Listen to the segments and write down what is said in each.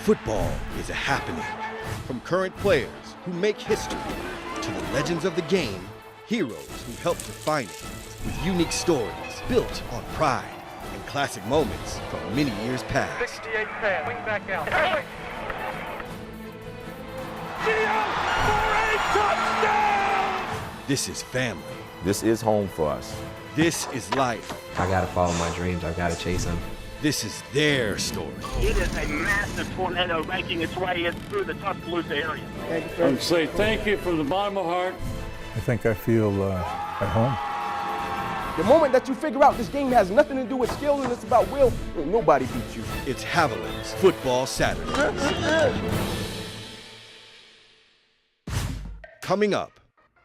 Football is a happening. From current players who make history to the legends of the game, heroes who helped define it, with unique stories built on pride and classic moments from many years past. 68 pass, wing back out. For a touchdown! This is family. This is home for us. This is life. I gotta follow my dreams. I gotta chase them. This is their story. It is a massive tornado making its way in through the Tuscaloosa area. I would say thank you from the bottom of my heart. I think I feel at home. The moment that you figure out this game has nothing to do with skill and it's about will, nobody beats you. It's Haviline's Football Saturdays. Coming up,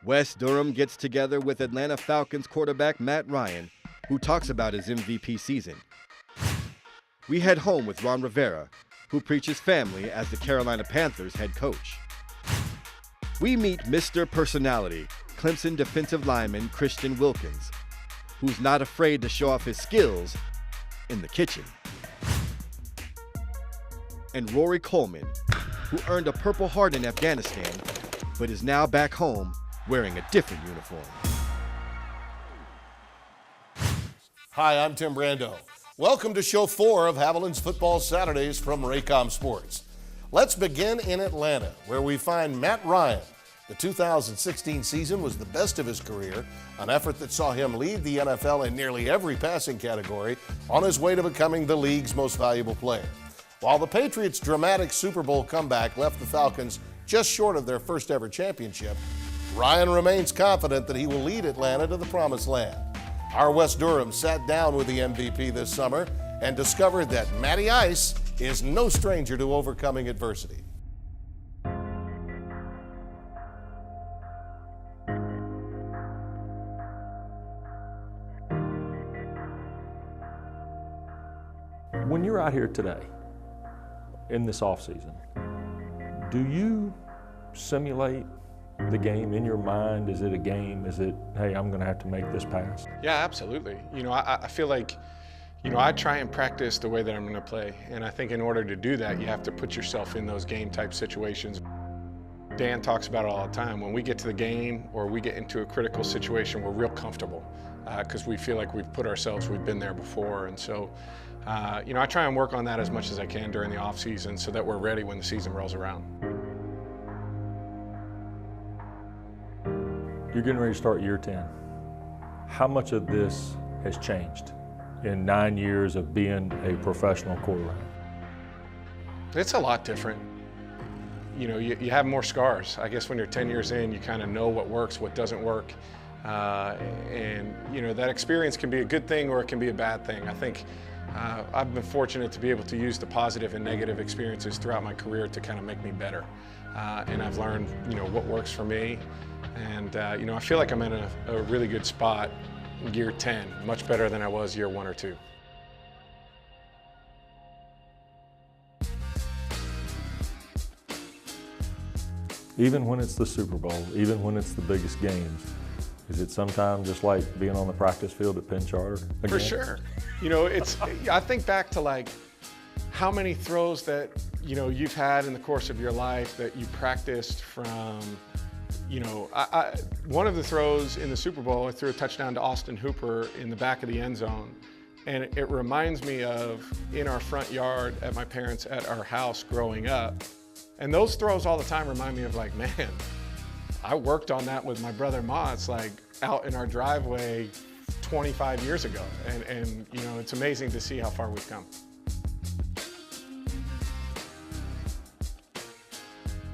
Wes Durham gets together with Atlanta Falcons quarterback Matt Ryan, who talks about his MVP season. We head home with Ron Rivera, who preaches family as the Carolina Panthers head coach. We meet Mr. Personality, Clemson defensive lineman Christian Wilkins, who's not afraid to show off his skills in the kitchen. And Rory Coleman, who earned a Purple Heart in Afghanistan, but is now back home wearing a different uniform. Hi, I'm Tim Brando. Welcome to Show 4 of Haviline's Football Saturdays from Raycom Sports. Let's begin in Atlanta, where we find Matt Ryan. The 2016 season was the best of his career, an effort that saw him lead the NFL in nearly every passing category on his way to becoming the league's most valuable player. While the Patriots' dramatic Super Bowl comeback left the Falcons just short of their first ever championship, Ryan remains confident that he will lead Atlanta to the promised land. Our Wes Durham sat down with the MVP this summer and discovered that Matty Ice is no stranger to overcoming adversity. When you're out here today, in this offseason, do you simulate the game in your mind? Is it a game? Is it, hey, I'm going to have to make this pass? Yeah, absolutely. I feel like, I try and practice the way that I'm going to play. And I think in order to do that, you have to put yourself in those game type situations. Dan talks about it all the time. When we get to the game or we get into a critical situation, we're real comfortable because we feel like we've been there before. And so, I try and work on that as much as I can during the off season so that we're ready when the season rolls around. You're getting ready to start year 10. How much of this has changed in 9 years of being a professional quarterback? It's a lot different. You have more scars. I guess when you're 10 years in, you kind of know what works, what doesn't work. And that experience can be a good thing or it can be a bad thing. I think I've been fortunate to be able to use the positive and negative experiences throughout my career to kind of make me better. And I've learned, what works for me. And, I feel like I'm in a really good spot in year 10, much better than I was year 1 or 2. Even when it's the Super Bowl, even when it's the biggest games, is it sometimes just like being on the practice field at Penn Charter again? For sure. I think back to like how many throws that, you've had in the course of your life that you practiced from. One of the throws in the Super Bowl, I threw a touchdown to Austin Hooper in the back of the end zone. And it reminds me of in our front yard at my parents' at our house growing up. And those throws all the time remind me of like, man, I worked on that with my brother Mott's like out in our driveway 25 years ago. And it's amazing to see how far we've come.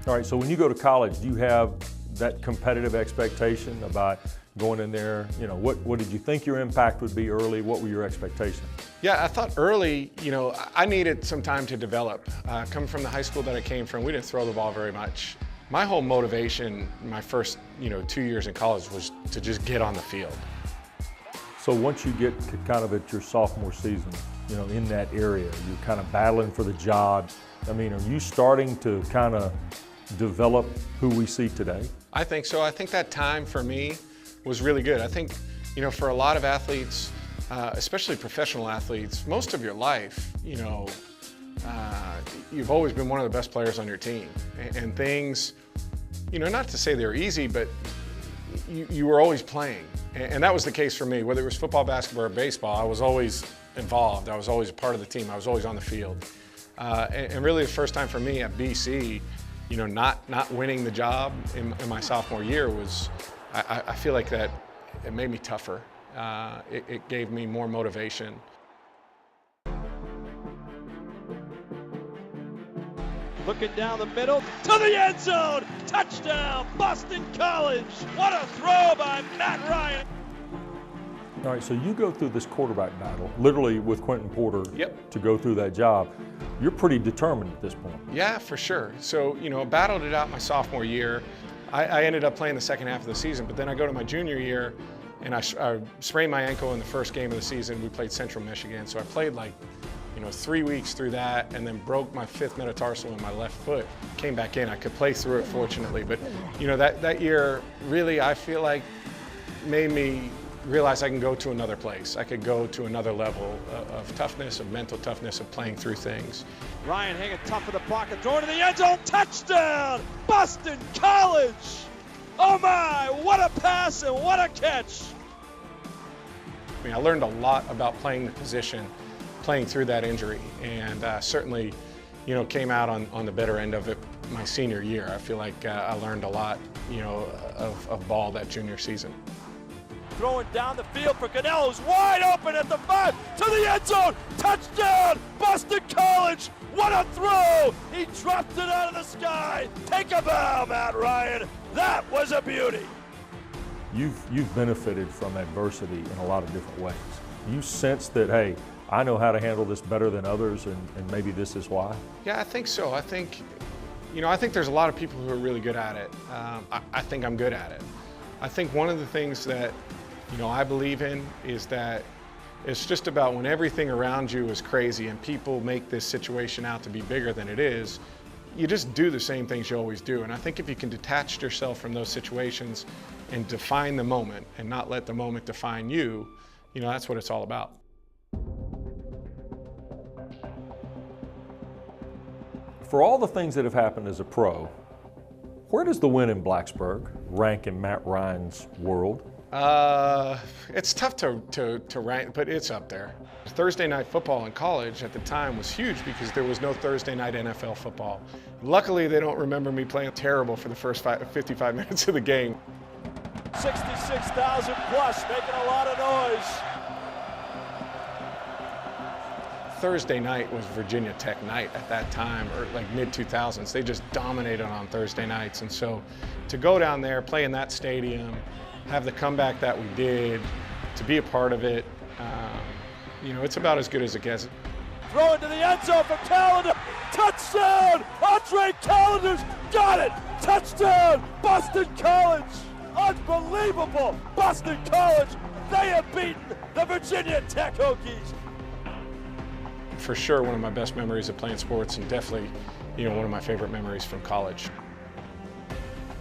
All right, so when you go to college, do you have that competitive expectation about going in there? What did you think your impact would be early? What were your expectations? Yeah, I thought early, I needed some time to develop. Coming from the high school that I came from, we didn't throw the ball very much. My whole motivation, my first, 2 years in college was to just get on the field. So once you get to kind of at your sophomore season, in that area, you're kind of battling for the job. I mean, are you starting to kind of develop who we see today? I think so. I think that time for me was really good. I think, for a lot of athletes, especially professional athletes, most of your life, you've always been one of the best players on your team. And things, not to say they're easy, but you were always playing. And that was the case for me. Whether it was football, basketball, or baseball, I was always involved. I was always a part of the team. I was always on the field. And really the first time for me at BC, not winning the job in my sophomore year was, I feel like that it made me tougher. It gave me more motivation. Looking down the middle to the end zone. Touchdown, Boston College. What a throw by Matt Ryan. All right, so you go through this quarterback battle, literally with Quentin Porter to go through that job. You're pretty determined at this point. Yeah, for sure. So, battled it out my sophomore year. I ended up playing the second half of the season, but then I go to my junior year and I sprained my ankle in the first game of the season. We played Central Michigan, so I played 3 weeks through that, and then broke my 5th metatarsal in my left foot. Came back in. I could play through it, fortunately, but that year really, I feel like, made me realize I can go to another place. I could go to another level of toughness, of mental toughness, of playing through things. Ryan hanging tough in the pocket, throwing to the end zone. Touchdown, Boston College. Oh my, what a pass and what a catch. I learned a lot about playing the position, playing through that injury, and certainly, came out on the better end of it my senior year. I feel like I learned a lot, of ball that junior season. Throwing down the field for Canelo's wide open at the 5 to the end zone. Touchdown, Boston College. What a throw. He dropped it out of the sky. Take a bow, Matt Ryan. That was a beauty. You've benefited from adversity in a lot of different ways. You sense that, hey, I know how to handle this better than others, and maybe this is why? Yeah, I think so. I think there's a lot of people who are really good at it. I think I'm good at it. I think one of the things that, I believe in is that it's just about when everything around you is crazy and people make this situation out to be bigger than it is, you just do the same things you always do. And I think if you can detach yourself from those situations and define the moment and not let the moment define you, that's what it's all about. For all the things that have happened as a pro, where does the win in Blacksburg rank in Matt Ryan's world? It's tough to rank, but it's up there. Thursday night football in college at the time was huge because there was no Thursday night NFL football. Luckily, they don't remember me playing terrible for the first 55 minutes of the game. 66,000 plus, making a lot of noise. Thursday night was Virginia Tech night at that time, or mid-2000s. They just dominated on Thursday nights. And so to go down there, play in that stadium, have the comeback that we did, to be a part of it, it's about as good as it gets. Throw into the end zone for Callender. Touchdown! Andre Callender's got it! Touchdown! Boston College! Unbelievable! Boston College, they have beaten the Virginia Tech Hokies. For sure, one of my best memories of playing sports, and definitely, one of my favorite memories from college.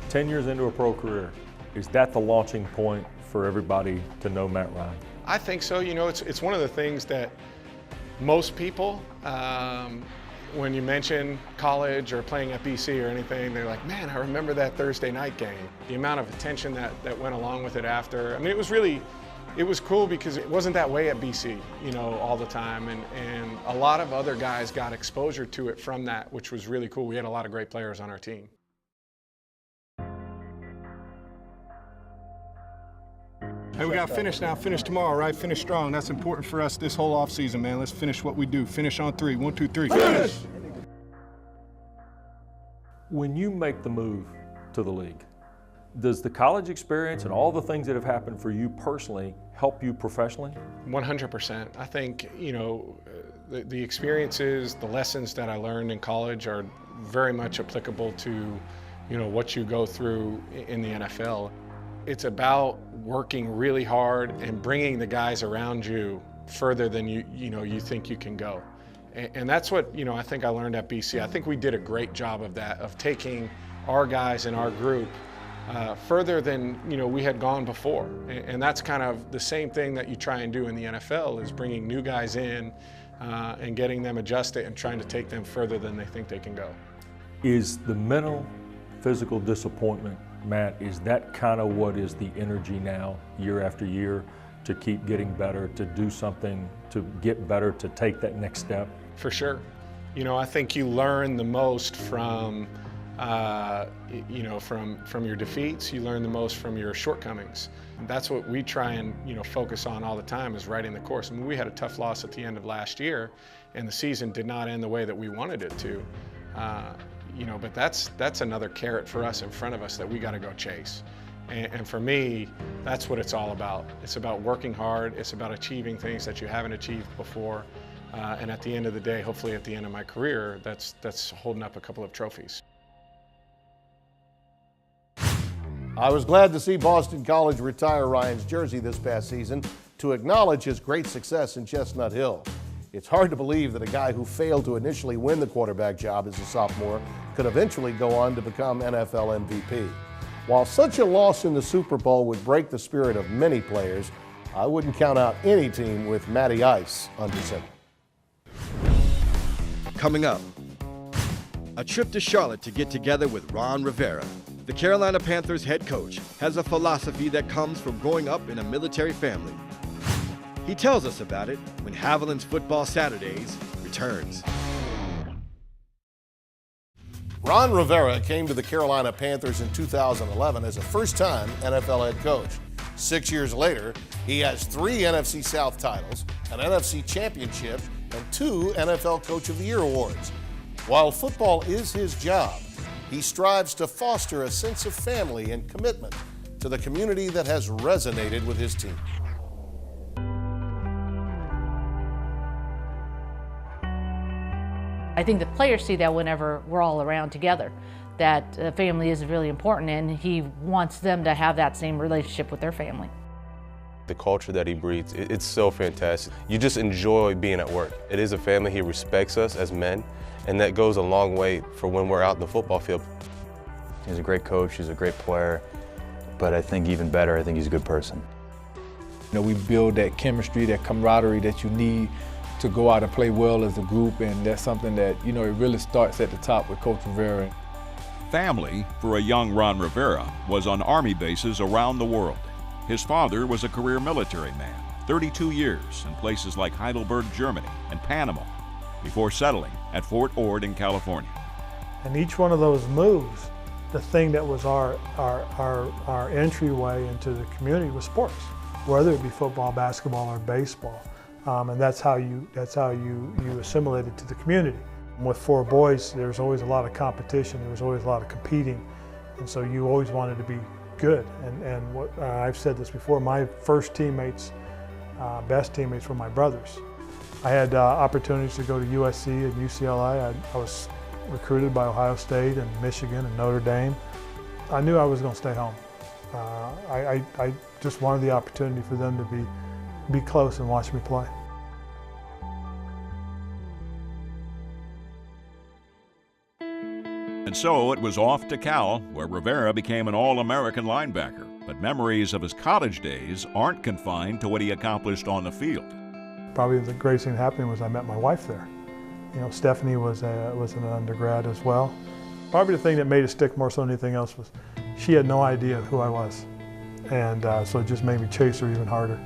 10 years into a pro career, is that the launching point for everybody to know Matt Ryan? I think so. It's one of the things that most people, when you mention college or playing at BC or anything, they're like, man, I remember that Thursday night game. The amount of attention that went along with it after. I mean, it was cool because it wasn't that way at BC, all the time. And a lot of other guys got exposure to it from that, which was really cool. We had a lot of great players on our team. Hey, we got to finish now. Finish tomorrow, right? Finish strong. That's important for us this whole offseason, man. Let's finish what we do. Finish on 3. 1, 2, 3. Finish! When you make the move to the league, does the college experience and all the things that have happened for you personally help you professionally? 100%. I think, the experiences, the lessons that I learned in college are very much applicable to, what you go through in the NFL. It's about working really hard and bringing the guys around you further than you think you can go. And that's what, I think I learned at BC. I think we did a great job of that, of taking our guys in our group further than we had gone before. And that's kind of the same thing that you try and do in the NFL, is bringing new guys in and getting them adjusted and trying to take them further than they think they can go. Is the mental, physical disappointment, Matt, is that kind of what is the energy now, year after year, to keep getting better, to do something, to get better, to take that next step? For sure. You know, I think you learn the most from, you know, from your defeats. You learn the most from your shortcomings. And that's what we try and, you know, focus on all the time, is writing the course. I mean, we had a tough loss at the end of last year, and the season did not end the way that we wanted it to. You know, but that's another carrot for us in front of us that we got to go chase. And for me, that's what it's all about. It's about working hard. It's about achieving things that you haven't achieved before. And at the end of the day, hopefully at the end of my career, that's holding up a couple of trophies. I was glad to see Boston College retire Ryan's jersey this past season to acknowledge his great success in Chestnut Hill. It's hard to believe that a guy who failed to initially win the quarterback job as a sophomore could eventually go on to become NFL MVP. While such a loss in the Super Bowl would break the spirit of many players, I wouldn't count out any team with Matty Ice under center. Coming up, a trip to Charlotte to get together with Ron Rivera. The Carolina Panthers head coach has a philosophy that comes from growing up in a military family. He tells us about it when Haviline's Football Saturdays returns. Ron Rivera came to the Carolina Panthers in 2011 as a first-time NFL head coach. 6 years later, he has 3 NFC South titles, an NFC championship, and 2 NFL Coach of the Year awards. While football is his job, he strives to foster a sense of family and commitment to the community that has resonated with his team. I think the players see that whenever we're all around together, that family is really important, and he wants them to have that same relationship with their family. The culture that he breeds, it's so fantastic. You just enjoy being at work. It is a family. He respects us as men, and that goes a long way for when we're out in the football field. He's a great coach, he's a great player, but I think even better, I think he's a good person. You know, we build that chemistry, that camaraderie that you need to go out and play well as a group, and that's something that, you know, it really starts at the top with Coach Rivera. Family for a young Ron Rivera was on Army bases around the world. His father was a career military man, 32 years in places like Heidelberg, Germany, and Panama, before settling at Fort Ord in California. And each one of those moves, the thing that was our entryway into the community was sports, whether it be football, basketball, or baseball. And that's how you assimilated to the community. With 4 boys, there was always a lot of competition. There was always a lot of competing, and so you always wanted to be good. And what I've said this before, my first teammates, best teammates, were my brothers. I had opportunities to go to USC and UCLA. I was recruited by Ohio State and Michigan and Notre Dame. I knew I was going to stay home. I just wanted the opportunity for them to be close and watch me play. And so it was off to Cal, where Rivera became an All-American linebacker. But memories of his college days aren't confined to what he accomplished on the field. Probably the greatest thing that happened was I met my wife there. You know, Stephanie was an undergrad as well. Probably the thing that made it stick more so than anything else was she had no idea who I was. And so it just made me chase her even harder.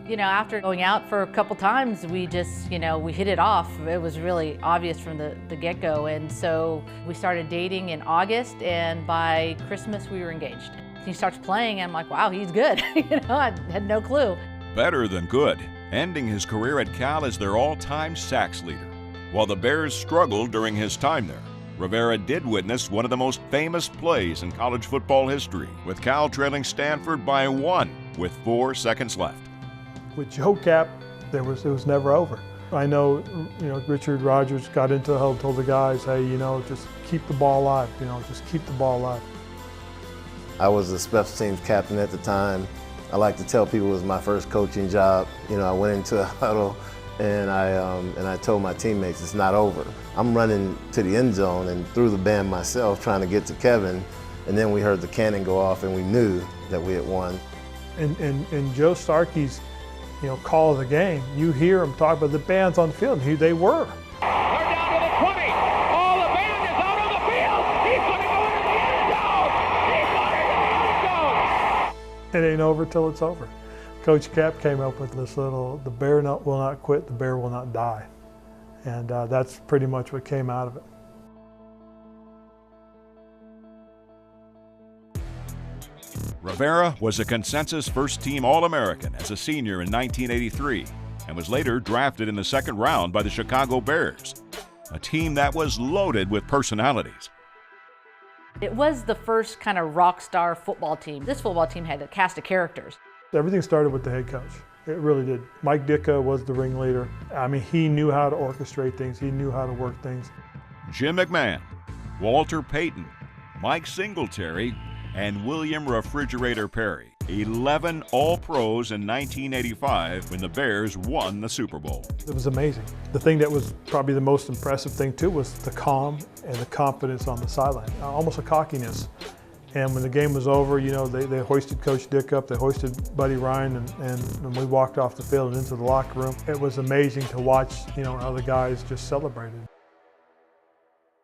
You know, after going out for a couple times, we just, you know, we hit it off. It was really obvious from the get-go. And so we started dating in August, and by Christmas we were engaged. He starts playing, and I'm like, wow, he's good. You know, I had no clue. Better than good, ending his career at Cal as their all-time sacks leader. While the Bears struggled during his time there, Rivera did witness one of the most famous plays in college football history, with Cal trailing Stanford by 1 with 4 seconds left. With Joe Cap, it was never over. I know, you know, Richard Rodgers got into the huddle, told the guys, hey, you know, just keep the ball alive, you know, just keep the ball alive. I was a special teams captain at the time. I like to tell people it was my first coaching job. You know, I went into a huddle and I told my teammates it's not over. I'm running to the end zone and through the band myself trying to get to Kevin, and then we heard the cannon go off and we knew that we had won. And Joe Starkey's, call of the game, you hear them talk about the band's on the field, and who they were. They're down to the 20. Oh, the band is out on the field. He's going to go into the end zone. He's going into the end zone. It ain't over till it's over. Coach Cap came up with this little, the bear will not quit, the bear will not die. And that's pretty much what came out of it. Rivera was a consensus first-team All-American as a senior in 1983 and was later drafted in the second round by the Chicago Bears, a team that was loaded with personalities. It was the first kind of rock star football team. This football team had a cast of characters. Everything started with the head coach. It really did. Mike Ditka was the ringleader. I mean, he knew how to orchestrate things. He knew how to work things. Jim McMahon, Walter Payton, Mike Singletary, and William Refrigerator Perry. 11 All-Pros in 1985 when the Bears won the Super Bowl. It was amazing. The thing that was probably the most impressive thing too was the calm and the confidence on the sideline, almost a cockiness. And when the game was over, they hoisted Coach Dick up, they hoisted Buddy Ryan, and we walked off the field and into the locker room. It was amazing to watch, how the guys just celebrated.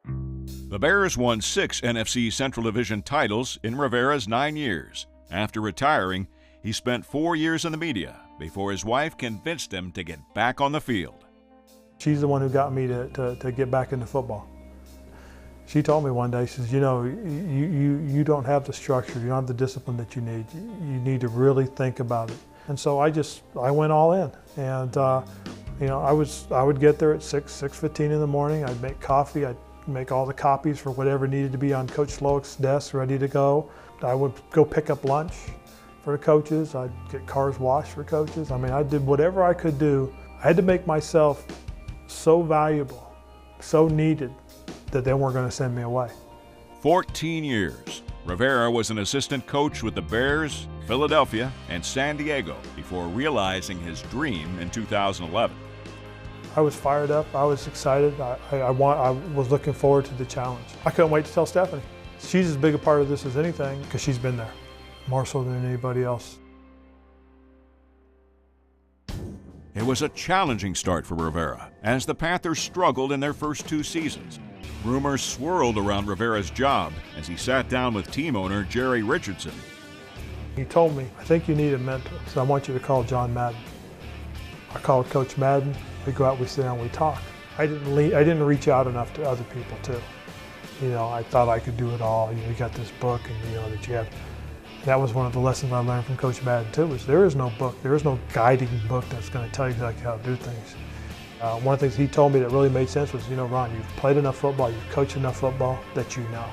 The Bears won 6 NFC Central Division titles in Rivera's 9 years. After retiring, he spent 4 years in the media before his wife convinced him to get back on the field. She's the one who got me to get back into football. She told me one day, she says, you don't have the structure, you don't have the discipline that you need. You need to really think about it. And so I went all in. And I would get there at 6:15 in the morning. I'd make coffee. I'd make all the copies for whatever needed to be on Coach Slowick's desk, ready to go. I would go pick up lunch for the coaches. I'd get cars washed for coaches. I mean, I did whatever I could do. I had to make myself so valuable, so needed, that they weren't going to send me away. 14 years. Rivera was an assistant coach with the Bears, Philadelphia, and San Diego before realizing his dream in 2011. I was fired up. I was excited. I was looking forward to the challenge. I couldn't wait to tell Stephanie. She's as big a part of this as anything because she's been there, more so than anybody else. It was a challenging start for Rivera as the Panthers struggled in their first 2 seasons. Rumors swirled around Rivera's job as he sat down with team owner Jerry Richardson. He told me, I think you need a mentor, so I want you to call John Madden. I called Coach Madden. We go out, we sit down, we talk. I didn't reach out enough to other people too. I thought I could do it all. You got this book, and that you have. That was one of the lessons I learned from Coach Madden too. Is there is no book, there is no guiding book that's going to tell you exactly how to do things. One of the things he told me that really made sense was, Ron, you've played enough football, you've coached enough football that you know.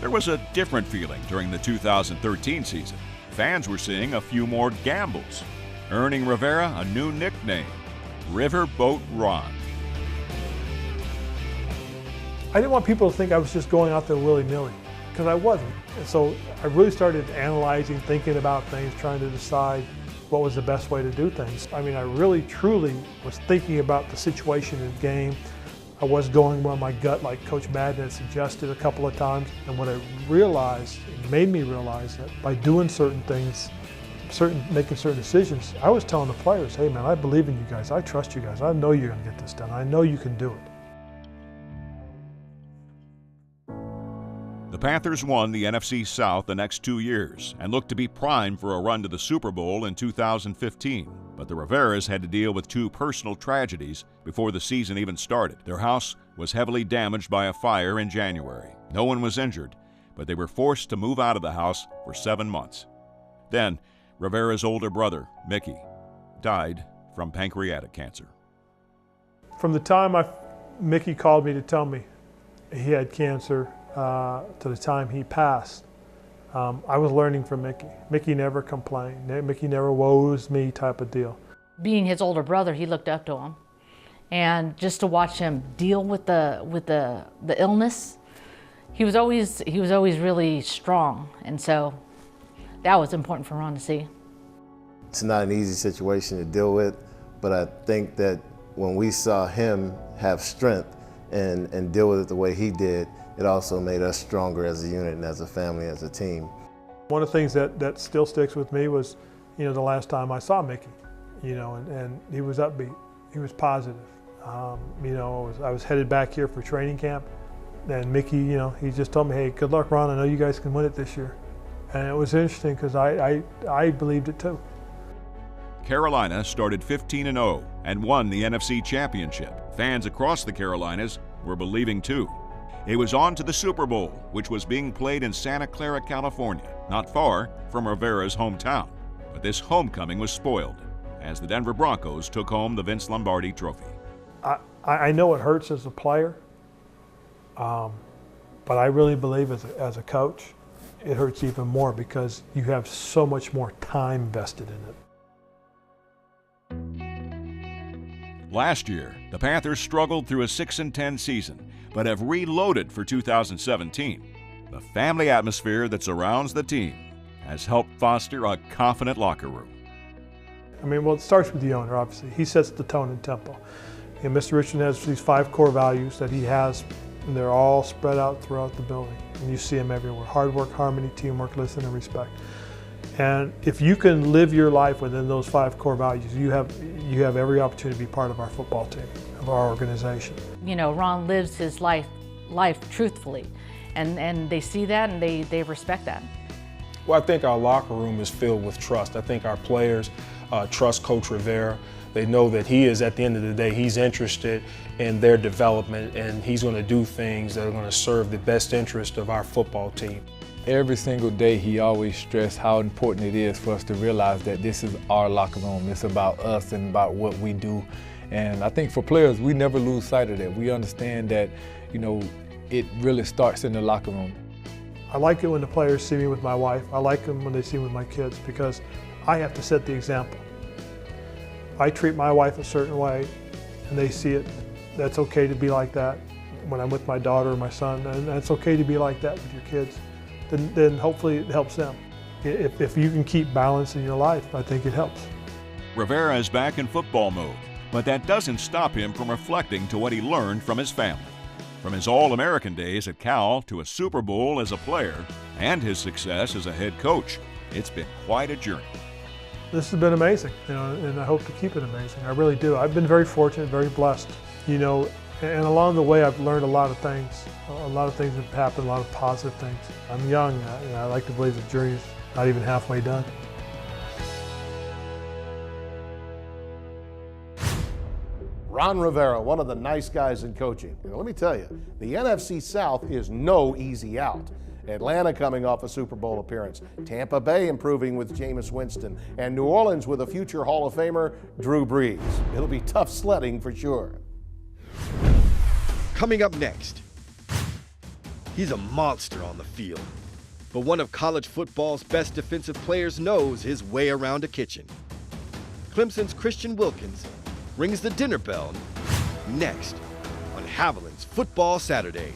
There was a different feeling during the 2013 season. Fans were seeing a few more gambles, earning Rivera a new nickname, Riverboat Ron. I didn't want people to think I was just going out there willy-nilly, because I wasn't. And so I really started analyzing, thinking about things, trying to decide what was the best way to do things. I mean, I really, truly was thinking about the situation in the game. I was going on my gut like Coach Madden had suggested a couple of times. And what I realized, it made me realize that by doing certain things, making certain decisions, I was telling the players, hey man, I believe in you guys, I trust you guys, I know you're gonna get this done, I know you can do it. The Panthers won the NFC South the next 2 years and looked to be primed for a run to the Super Bowl in 2015. But the Riveras had to deal with 2 personal tragedies before the season even started. Their house was heavily damaged by a fire in January. No one was injured, but they were forced to move out of the house for 7 months. Then, Rivera's older brother, Mickey, died from pancreatic cancer. From the time Mickey called me to tell me he had cancer to the time he passed, I was learning from Mickey. Mickey never complained. Mickey never woes me type of deal. Being his older brother, he looked up to him. And just to watch him deal with the illness, he was always really strong. And so that was important for Ron to see. It's not an easy situation to deal with, but I think that when we saw him have strength and deal with it the way he did, it also made us stronger as a unit and as a family, as a team. One of the things that still sticks with me was, the last time I saw Mickey, and he was upbeat. He was positive. I was headed back here for training camp, and Mickey, he just told me, hey, good luck, Ron. I know you guys can win it this year. And it was interesting because I believed it too. Carolina started 15-0 and won the NFC Championship. Fans across the Carolinas were believing too. It was on to the Super Bowl, which was being played in Santa Clara, California, not far from Rivera's hometown. But this homecoming was spoiled as the Denver Broncos took home the Vince Lombardi Trophy. I know it hurts as a player, but I really believe as a coach, it hurts even more because you have so much more time vested in it. Last year, the Panthers struggled through a 6-10 season, but have reloaded for 2017. The family atmosphere that surrounds the team has helped foster a confident locker room. It starts with the owner, obviously. He sets the tone and tempo. And Mr. Richardson has these 5 core values that he has, and they're all spread out throughout the building. And you see them everywhere. Hard work, harmony, teamwork, listen, and respect. And if you can live your life within those 5 core values, you have every opportunity to be part of our football team, of our organization. Ron lives his life truthfully, and they see that and they respect that. Well, I think our locker room is filled with trust. I think our players trust Coach Rivera. They know that he is, at the end of the day, he's interested in their development, and he's going to do things that are going to serve the best interest of our football team. Every single day he always stressed how important it is for us to realize that this is our locker room. It's about us and about what we do. And I think for players, we never lose sight of that. We understand that, it really starts in the locker room. I like it when the players see me with my wife. I like them when they see me with my kids because I have to set the example. I treat my wife a certain way and they see it. That's okay to be like that when I'm with my daughter or my son, and that's okay to be like that with your kids. Then hopefully it helps them. If you can keep balance in your life, I think it helps. Rivera is back in football mode, but that doesn't stop him from reflecting to what he learned from his family. From his All-American days at Cal to a Super Bowl as a player and his success as a head coach, it's been quite a journey. This has been amazing, and I hope to keep it amazing. I really do. I've been very fortunate, very blessed, and along the way I've learned a lot of things. A lot of things have happened, a lot of positive things. I'm young, I like to believe the journey's not even halfway done. Ron Rivera, one of the nice guys in coaching. Let me tell you, the NFC South is no easy out. Atlanta coming off a Super Bowl appearance, Tampa Bay improving with Jameis Winston, and New Orleans with a future Hall of Famer, Drew Brees. It'll be tough sledding for sure. Coming up next, he's a monster on the field, but one of college football's best defensive players knows his way around a kitchen. Clemson's Christian Wilkins rings the dinner bell next on Haviline's Football Saturdays.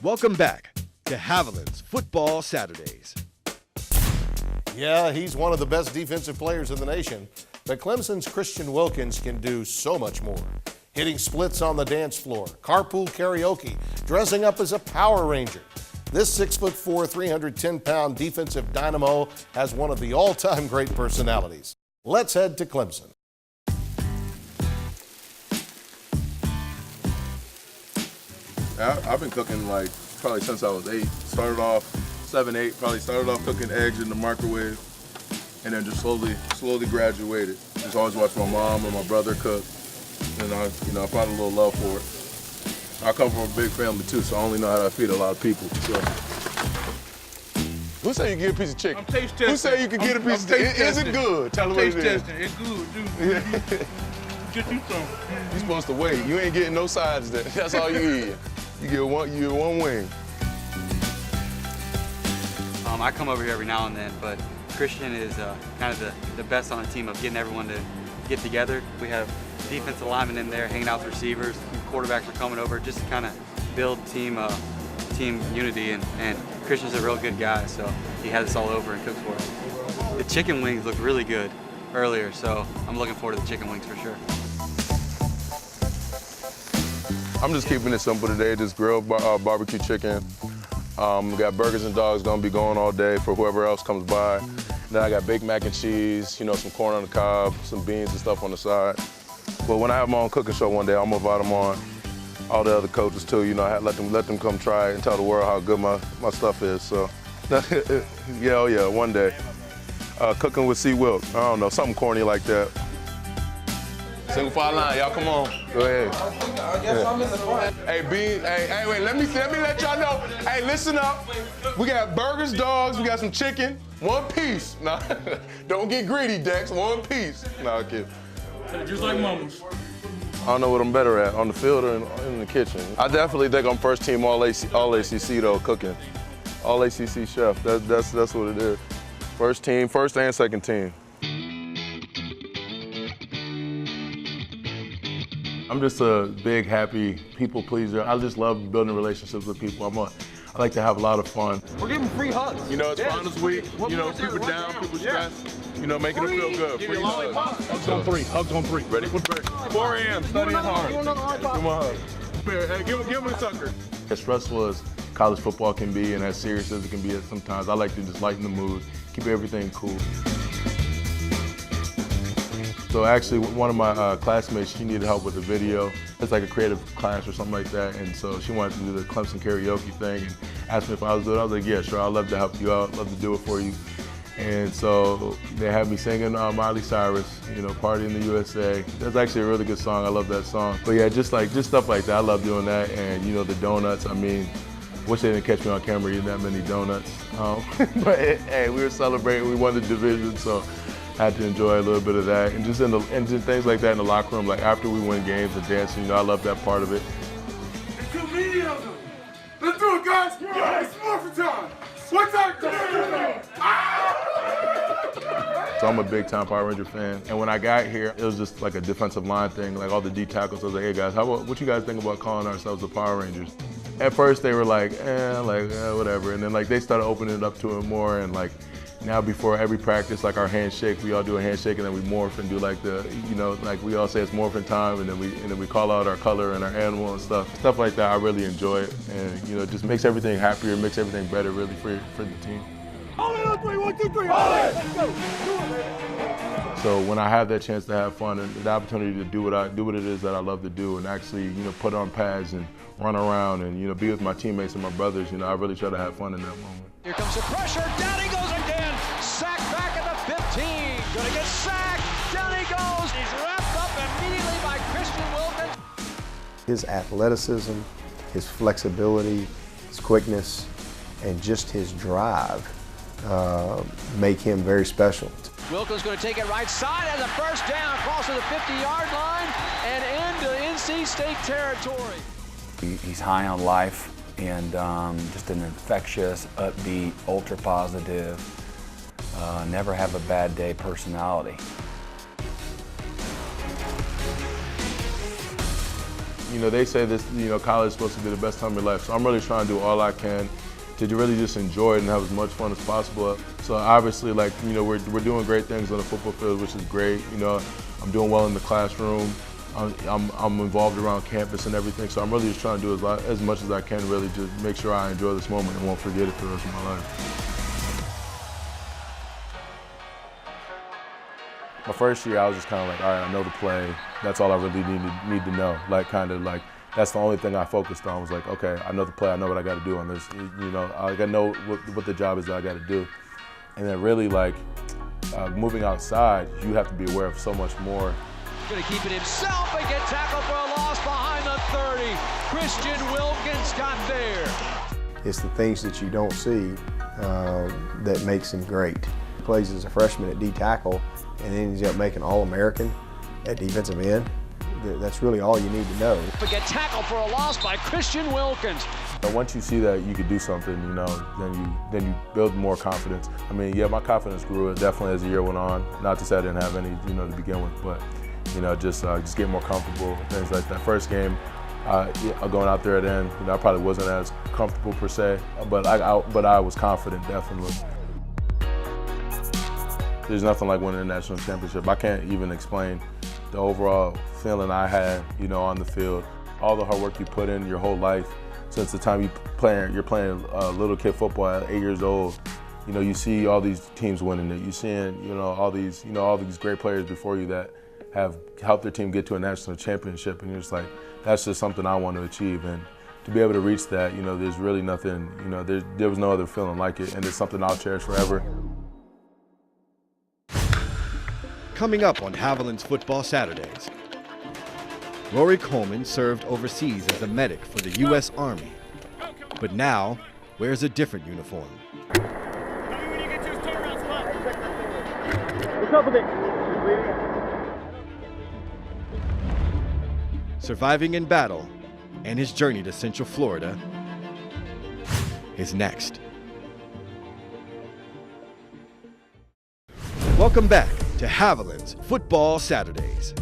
Welcome back to Haviline's Football Saturdays. Yeah, he's one of the best defensive players in the nation, but Clemson's Christian Wilkins can do so much more. Hitting splits on the dance floor, carpool karaoke, dressing up as a Power Ranger. This 6'4", 310-pound defensive dynamo has one of the all-time great personalities. Let's head to Clemson. I've been cooking probably since I was 8. Started off 7, 8, probably started off cooking eggs in the microwave and then just slowly graduated. Just always watched my mom or my brother cook, and I found a little love for it. I come from a big family too, so I only know how to feed a lot of people. So. Who say you get a piece of chicken? I'm taste testing. Who say you can get a piece of chicken? Is it good? Tell them what it is. Taste testing. It's good, dude. Get you some. You're supposed to wait. You ain't getting no sides there. That's all you eat. You get one wing. I come over here every now and then, but Christian is kind of the best on the team of getting everyone to get together. We have defensive linemen in there hanging out with receivers. Quarterbacks are coming over just to kind of build team unity, and Christian's a real good guy, so he has us all over and cooks for us. The chicken wings looked really good earlier, so I'm looking forward to the chicken wings for sure. I'm just keeping it simple today, just grilled barbecue chicken, We got burgers and dogs gonna be going all day for whoever else comes by. Then I got baked mac and cheese, you know, some corn on the cob, some beans and stuff on the side. But when I have my own cooking show one day, I'm gonna invite them on. All the other coaches too, you know, let them come try it and tell the world how good my stuff is. So, yeah, one day. Cooking with C. Wilk, I don't know, something corny like that. Single file line, y'all come on. Go ahead. I guess I'm in the front. Hey, Bean, hey, wait, let me let y'all know. Hey, listen up. We got burgers, dogs, we got some chicken, one piece. Nah, don't get greedy, Dex, one piece. Nah, kid. Just like mamas. I don't know what I'm better at, on the field or in the kitchen. I definitely think I'm first team all ACC though, cooking. All ACC chef, that's what it is. First team, first and second team. I'm just a big, happy people pleaser. I just love building relationships with people. I like to have a lot of fun. We're giving free hugs. You know, it's finals week. You know, people down, people stressed. You know, making them feel good. Free hugs. Hugs on three. Hugs on three. Ready? 4 a.m. Studying hard. Give them a hug. Hey, give them a sucker. As stressful as college football can be and as serious as it can be at sometimes, I like to just lighten the mood, keep everything cool. So actually, one of my classmates, she needed help with a video. It's like a creative class or something like that, and so she wanted to do the Clemson karaoke thing and asked me if I was doing it. I was like, yeah, sure, I'd love to help you out, love to do it for you. And so they had me singing Miley Cyrus, you know, Party in the USA. That's actually a really good song, I love that song. But yeah, just stuff like that, I love doing that. And you know, the donuts, I mean, wish they didn't catch me on camera eating that many donuts. But hey, we were celebrating, we won the division, so I had to enjoy a little bit of that. And just things like that in the locker room, like after we win games and dancing, you know, I love that part of it. It's too many of them. Let's do it, guys. Yeah, it's Morphin time. What's that? So I'm a big time Power Ranger fan. And when I got here, it was just like a defensive line thing, like all the D tackles. I was like, hey guys, what you guys think about calling ourselves the Power Rangers? At first they were like, whatever. And then like they started opening it up to it more, and like now before every practice, like our handshake, we all do a handshake and then we morph and do like the, you know, like we all say it's morphin' time, and then we call out our color and our animal and stuff like that. I really enjoy it, and you know, it just makes everything happier, makes everything better really for the team. All in on three, 1, 2, 3, all in. Let's go. So when I have that chance to have fun and the opportunity to do what it is that I love to do, and actually, you know, put on pads and run around and, you know, be with my teammates and my brothers, you know, I really try to have fun in that moment. Here comes the pressure. Down he goes again. Sacked back at the 15. Gonna get sacked. Down he goes. He's wrapped up immediately by Christian Wilkins. His athleticism, his flexibility, his quickness, and just his drive make him very special. Wilkins going to take it right side as a first down, across to the 50-yard line and into NC State territory. He's high on life and just an infectious, upbeat, ultra positive, never have a bad day personality. You know, they say this, you know, college is supposed to be the best time of your life, so I'm really trying to do all I can to really just enjoy it and have as much fun as possible. So obviously, like, you know, we're doing great things on the football field, which is great. You know, I'm doing well in the classroom. I'm involved around campus and everything, so I'm really just trying to do as much as I can, really just make sure I enjoy this moment and won't forget it for the rest of my life. My first year, I was just kind of like, all right, I know the play. That's all I really need to know. Like, kind of like, that's the only thing I focused on was like, okay, I know the play, I know what I got to do on this. You know, I got to know what the job is that I got to do. And then really, like, moving outside, you have to be aware of so much more. Going to keep it himself and get tackled for a loss behind the 30. Christian Wilkins got there. It's the things that you don't see that makes him great. He plays as a freshman at D tackle and then ends up making All-American at defensive end. That's really all you need to know. But get tackled for a loss by Christian Wilkins. Once you see that you could do something, you know, then you build more confidence. I mean, yeah, my confidence grew definitely as the year went on. Not to say I didn't have any, you know, to begin with, but you know, just get more comfortable, things like that. First game, going out there at the end, you know, I probably wasn't as comfortable per se, but I was confident, definitely. There's nothing like winning a national championship. I can't even explain the overall feeling I had, you know, on the field. All the hard work you put in your whole life, since the time you're playing little kid football at 8 years old. You know, you see all these teams winning it. You're seeing, all these great players before you that have helped their team get to a national championship, and you're just like, that's just something I want to achieve. And to be able to reach that, there's really nothing, there was no other feeling like it, and it's something I'll cherish forever. Coming up on Haviline's Football Saturdays, Rory Coleman served overseas as a medic for the U.S. Army, but now wears a different uniform. Surviving in battle and his journey to Central Florida is next. Welcome back to Haviline's Football Saturdays.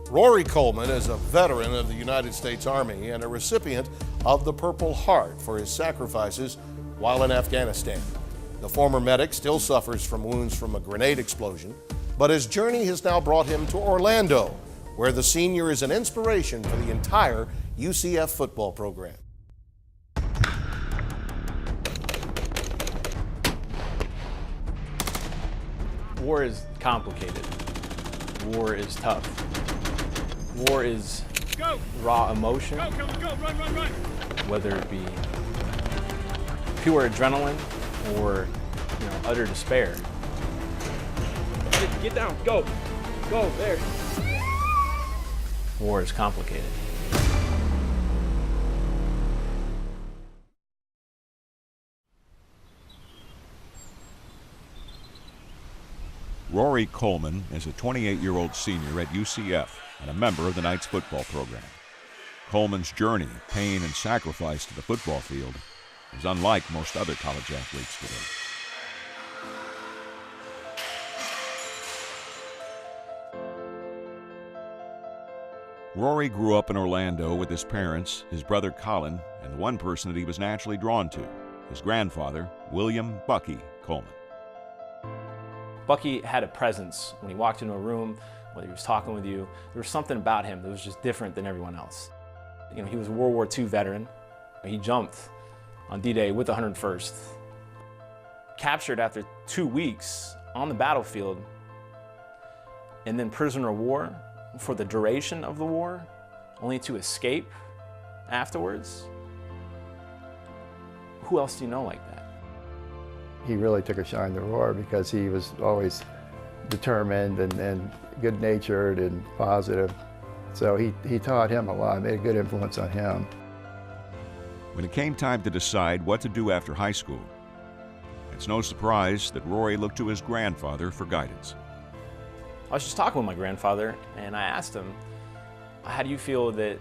Rory Coleman is a veteran of the United States Army and a recipient of the Purple Heart for his sacrifices while in Afghanistan. The former medic still suffers from wounds from a grenade explosion, but his journey has now brought him to Orlando, where the senior is an inspiration for the entire UCF football program. War is complicated. War is tough. War is raw emotion, Run, whether it be pure adrenaline or utter despair. Get down, go, there. War is complicated. Rory Coleman is a 28-year-old senior at UCF and a member of the Knights football program. Coleman's journey, pain, and sacrifice to the football field is unlike most other college athletes today. Rory grew up in Orlando with his parents, his brother Colin, and one person that he was naturally drawn to, his grandfather, William "Bucky" Coleman. Bucky had a presence when he walked into a room, whether he was talking with you. There was something about him that was just different than everyone else. He was a World War II veteran. He jumped on D-Day with the 101st. Captured after 2 weeks on the battlefield, and then prisoner of war for the duration of the war, only to escape afterwards. Who else do you know like that? He really took a shine to Roar because he was always determined and good-natured and positive. So he taught him a lot, made a good influence on him. When it came time to decide what to do after high school, it's no surprise that Rory looked to his grandfather for guidance. I was just talking with my grandfather, and I asked him, how do you feel that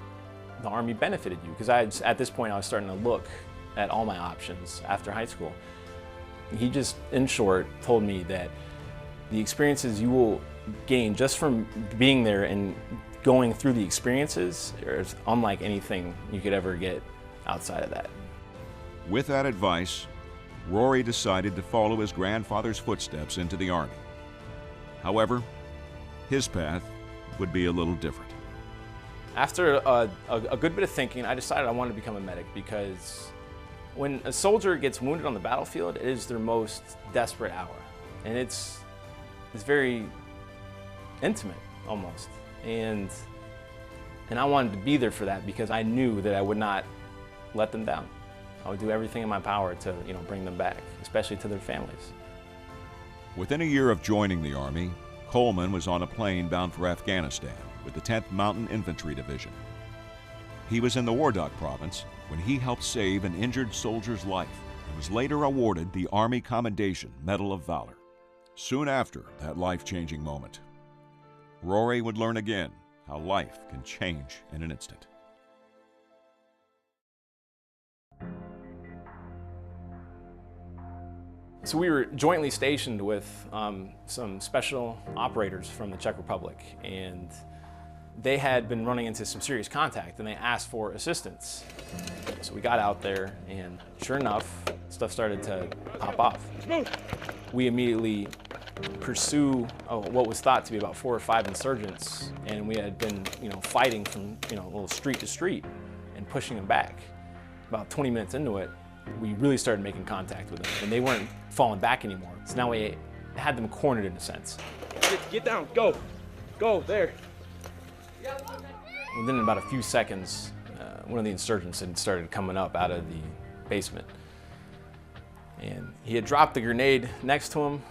the Army benefited you? Because at this point I was starting to look at all my options after high school. He just, in short, told me that the experiences you will gain just from being there and going through the experiences is unlike anything you could ever get outside of that. With that advice, Rory decided to follow his grandfather's footsteps into the Army. However, his path would be a little different. After a good bit of thinking, I decided I wanted to become a medic because when a soldier gets wounded on the battlefield, it is their most desperate hour. And it's very intimate, almost. And I wanted to be there for that because I knew that I would not let them down. I would do everything in my power to, bring them back, especially to their families. Within a year of joining the Army, Coleman was on a plane bound for Afghanistan with the 10th Mountain Infantry Division. He was in the Wardak province when he helped save an injured soldier's life and was later awarded the Army Commendation Medal of Valor. Soon after that life-changing moment, Rory would learn again how life can change in an instant. So we were jointly stationed with some special operators from the Czech Republic, and they had been running into some serious contact and they asked for assistance. So we got out there and sure enough, stuff started to pop off. We immediately pursue what was thought to be about 4 or 5 insurgents, and we had been fighting from a little street to street. And and pushing him back. About 20 minutes into it, we really started making contact with them, and they weren't falling back anymore. So now we had them cornered in a sense. Get down, go, there. Within about a few seconds, one of the insurgents had started coming up out of the basement. And he had dropped the grenade next to him,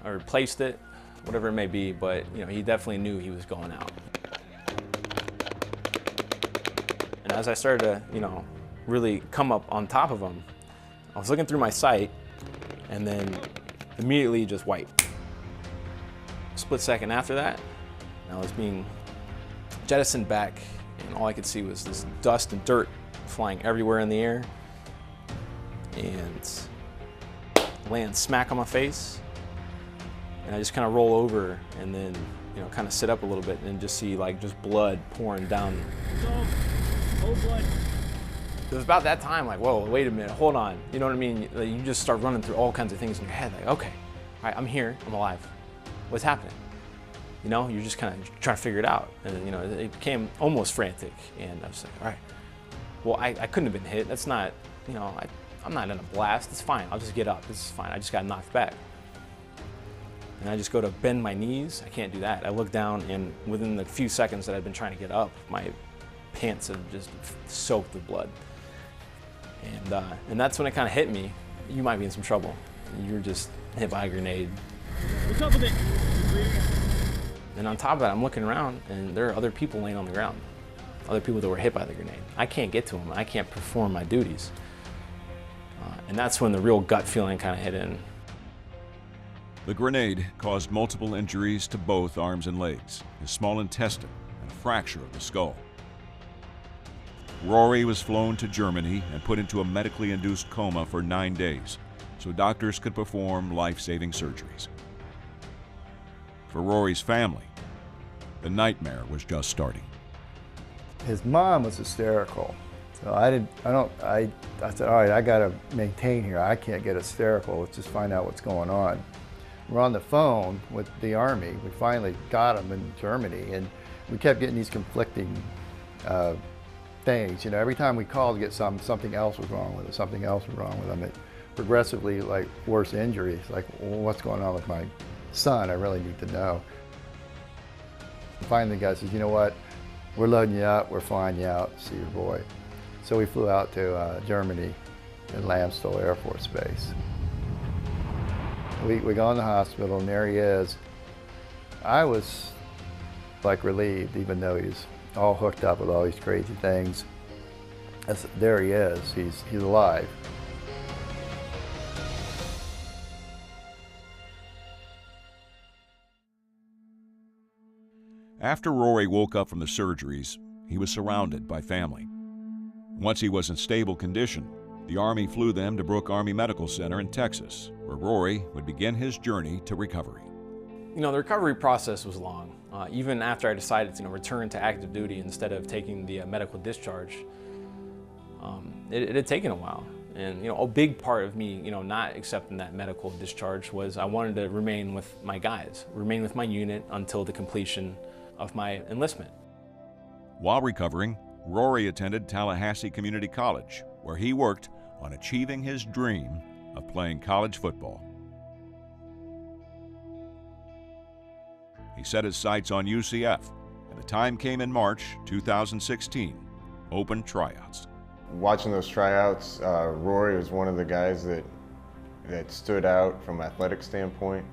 or placed it, whatever it may be, but he definitely knew he was going out. And as I started to, really come up on top of him, I was looking through my sight, and then immediately just wiped. Split second after that, I was being jettisoned back, and all I could see was this dust and dirt flying everywhere in the air, and land smack on my face. And I just kind of roll over, and then kind of sit up a little bit, and just see just blood pouring down. Cold blood. It was about that time, whoa, wait a minute, hold on. You know what I mean? You just start running through all kinds of things in your head, okay, all right, I'm here, I'm alive. What's happening? You're just kind of trying to figure it out. And it became almost frantic. And I was like, all right, well, I couldn't have been hit. That's not, I'm not in a blast. It's fine, I'll just get up, this is fine. I just got knocked back. And I just go to bend my knees. I can't do that. I look down, and within the few seconds that I've been trying to get up, my pants have just soaked with blood. And that's when it kind of hit me. You might be in some trouble. You're just hit by a grenade. What's up with it? And on top of that, I'm looking around, and there are other people laying on the ground. Other people that were hit by the grenade. I can't get to them. I can't perform my duties. And that's when the real gut feeling kind of hit in. The grenade caused multiple injuries to both arms and legs, his small intestine, and a fracture of the skull. Rory was flown to Germany and put into a medically induced coma for 9 days, so doctors could perform life-saving surgeries. For Rory's family, the nightmare was just starting. His mom was hysterical. So I said, all right, I gotta maintain here. I can't get hysterical. Let's just find out what's going on. We're on the phone with the Army. We finally got him in Germany, and we kept getting these conflicting things. Every time we called to get something else was wrong with him, something else was wrong with him. It progressively, worse injuries. Well, what's going on with my son? I really need to know. Finally, the guy says, you know what? We're loading you out, we're flying you out, see your boy. So we flew out to Germany in Lamstol Air Force Base. We go in the hospital, and there he is. I was relieved, even though he's all hooked up with all these crazy things. There he is, he's alive. After Rory woke up from the surgeries, he was surrounded by family. Once he was in stable condition, the Army flew them to Brooke Army Medical Center in Texas, where Rory would begin his journey to recovery. The recovery process was long. Even after I decided to return to active duty instead of taking the medical discharge, it had taken a while. And a big part of me, not accepting that medical discharge was I wanted to remain with my guys, remain with my unit until the completion of my enlistment. While recovering, Rory attended Tallahassee Community College, where he worked on achieving his dream of playing college football. He set his sights on UCF, and the time came in March 2016, open tryouts. Watching those tryouts, Rory was one of the guys that stood out from an athletic standpoint.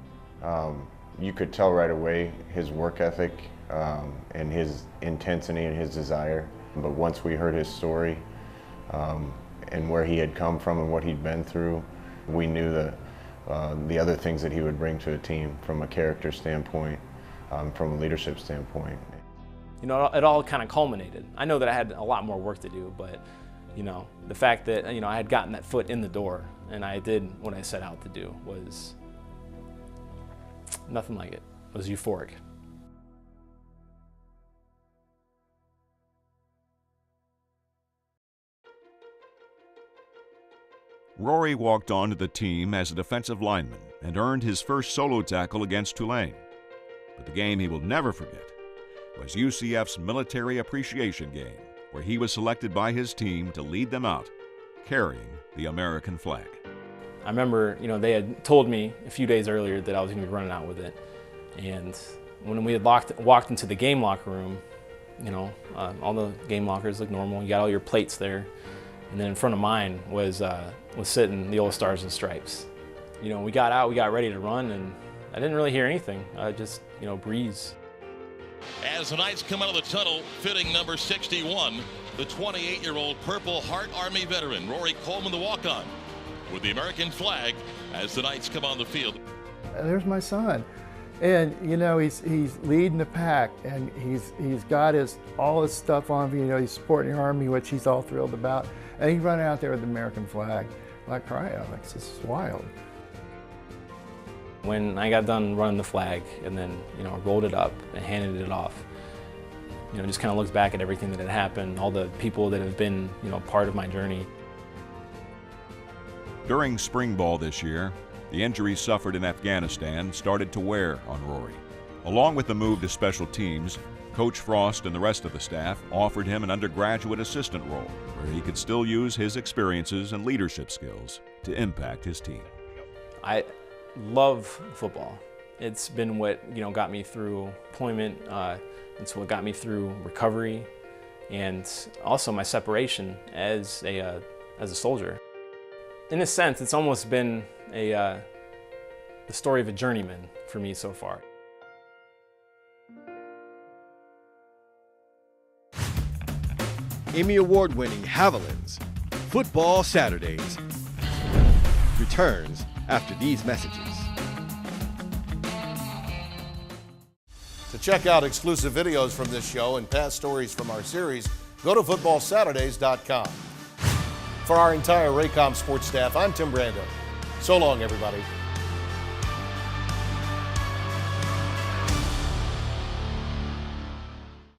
You could tell right away his work ethic and his intensity and his desire. But once we heard his story and where he had come from and what he'd been through, we knew that the other things that he would bring to a team from a character standpoint, from a leadership standpoint. It all kind of culminated. I know that I had a lot more work to do, but the fact that I had gotten that foot in the door and I did what I set out to do was nothing like it. It was euphoric. Rory walked onto the team as a defensive lineman and earned his first solo tackle against Tulane. But the game he will never forget was UCF's military appreciation game where he was selected by his team to lead them out, carrying the American flag. I remember, they had told me a few days earlier that I was going to be running out with it. And when we had walked into the game locker room, all the game lockers look normal. You got all your plates there. And then in front of mine was sitting the old Stars and Stripes. We got out, we got ready to run, and I didn't really hear anything. Just, breeze. As the Knights come out of the tunnel, fitting number 61, the 28-year-old Purple Heart Army veteran, Rory Coleman, the walk-on, with the American flag as the Knights come on the field. There's my son. And he's leading the pack, and he's got all his stuff on. He's supporting the Army, which he's all thrilled about, and he's running out there with the American flag, like crying. It's just wild. When I got done running the flag, and then rolled it up and handed it off, just kind of looked back at everything that had happened, all the people that have been part of my journey. During spring ball this year, the injuries suffered in Afghanistan started to wear on Rory. Along with the move to special teams, Coach Frost and the rest of the staff offered him an undergraduate assistant role where he could still use his experiences and leadership skills to impact his team. I love football. It's been what got me through deployment. It's what got me through recovery, and also my separation as a soldier. In a sense, it's almost been the story of a journeyman for me so far. Emmy Award-winning Haviline's Football Saturdays returns after these messages. To check out exclusive videos from this show and past stories from our series, go to footballsaturdays.com. For our entire Raycom sports staff, I'm Tim Brando. So long, everybody.